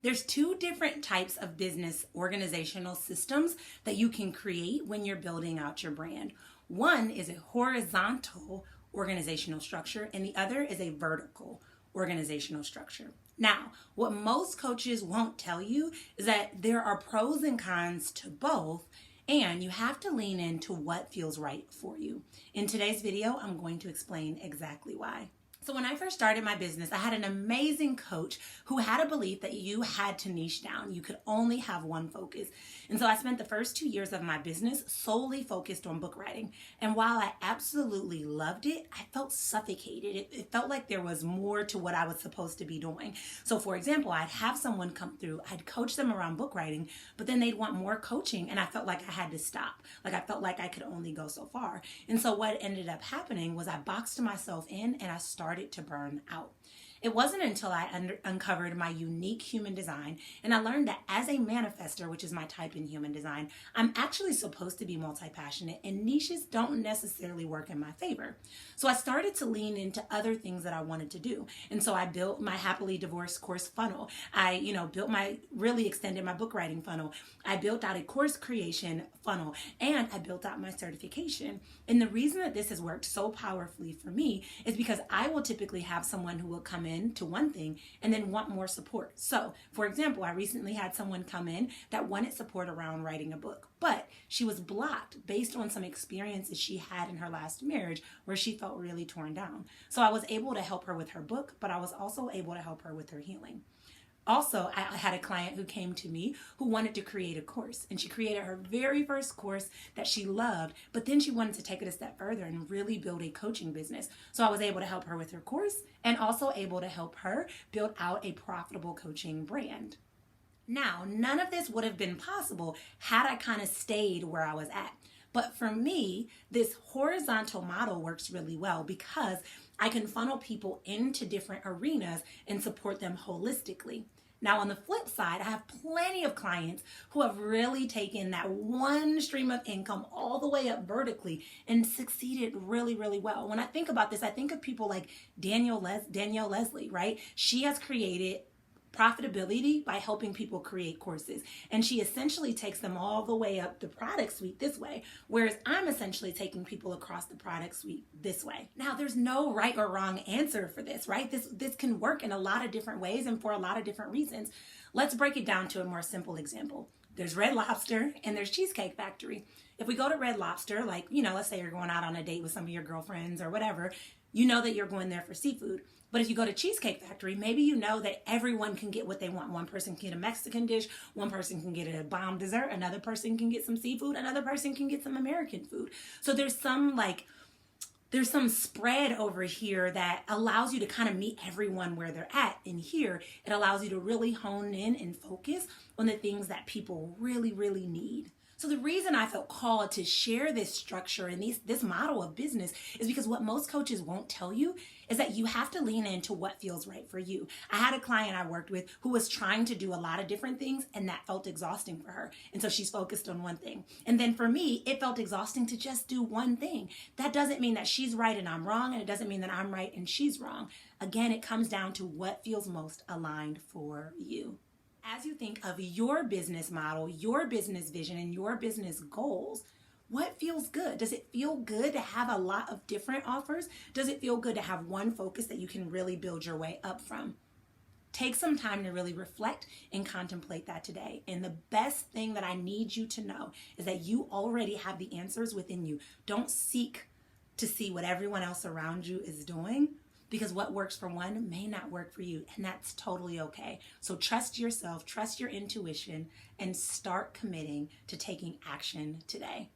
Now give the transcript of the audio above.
There's two different types of business organizational systems that you can create when you're building out your brand. One is a horizontal organizational structure, and the other is a vertical organizational structure. Now, what most coaches won't tell you is that there are pros and cons to both, and you have to lean into what feels right for you. In today's video, I'm going to explain exactly why. So when I first started my business, I had an amazing coach who had a belief that you had to niche down. You could only have one focus. And so I spent the first 2 years of my business solely focused on book writing. And while I absolutely loved it, I felt suffocated. It felt like there was more to what I was supposed to be doing. So for example, I'd have someone come through, I'd coach them around book writing, but then they'd want more coaching. And I felt like I had to stop. Like I felt like I could only go so far. And so what ended up happening was I boxed myself in and I started to burn out. It wasn't until I uncovered my unique human design and I learned that as a manifester, which is my type in human design, I'm actually supposed to be multi-passionate and niches don't necessarily work in my favor. So I started to lean into other things that I wanted to do. And so I built my happily divorced course funnel. I, really extended my book writing funnel. I built out a course creation funnel and I built out my certification. And the reason that this has worked so powerfully for me is because I will typically have someone who will come in to one thing and then want more support. So for example, I recently had someone come in that wanted support around writing a book, but she was blocked based on some experiences she had in her last marriage where she felt really torn down. So I was able to help her with her book, but I was also able to help her with her healing. Also, I had a client who came to me who wanted to create a course, and she created her very first course that she loved, but then she wanted to take it a step further and really build a coaching business. So I was able to help her with her course and also able to help her build out a profitable coaching brand. Now, none of this would have been possible had I kind of stayed where I was at. But for me, this horizontal model works really well because I can funnel people into different arenas and support them holistically. Now, on the flip side, I have plenty of clients who have really taken that one stream of income all the way up vertically and succeeded really, really well. When I think about this, I think of people like Danielle Leslie, right? She has created profitability by helping people create courses. And she essentially takes them all the way up the product suite this way, whereas I'm essentially taking people across the product suite this way. Now, there's no right or wrong answer for this, right? This can work in a lot of different ways and for a lot of different reasons. Let's break it down to a more simple example. There's Red Lobster and there's Cheesecake Factory. If we go to Red Lobster, like, let's say you're going out on a date with some of your girlfriends or whatever, you know that you're going there for seafood. But if you go to Cheesecake Factory, maybe you know that everyone can get what they want. One person can get a Mexican dish, one person can get a bomb dessert, another person can get some seafood, another person can get some American food. So there's some spread over here that allows you to kind of meet everyone where they're at. And here, it allows you to really hone in and focus on the things that people really, really need. So the reason I felt called to share this structure and this model of business is because what most coaches won't tell you is that you have to lean into what feels right for you. I had a client I worked with who was trying to do a lot of different things and that felt exhausting for her. And so she's focused on one thing. And then for me, it felt exhausting to just do one thing. That doesn't mean that she's right and I'm wrong, and it doesn't mean that I'm right and she's wrong. Again, it comes down to what feels most aligned for you. As you think of your business model, your business vision, and your business goals, what feels good? Does it feel good to have a lot of different offers? Does it feel good to have one focus that you can really build your way up from? Take some time to really reflect and contemplate that today. And the best thing that I need you to know is that you already have the answers within you. Don't seek to see what everyone else around you is doing, because what works for one may not work for you, and that's totally okay. So trust yourself, trust your intuition, and start committing to taking action today.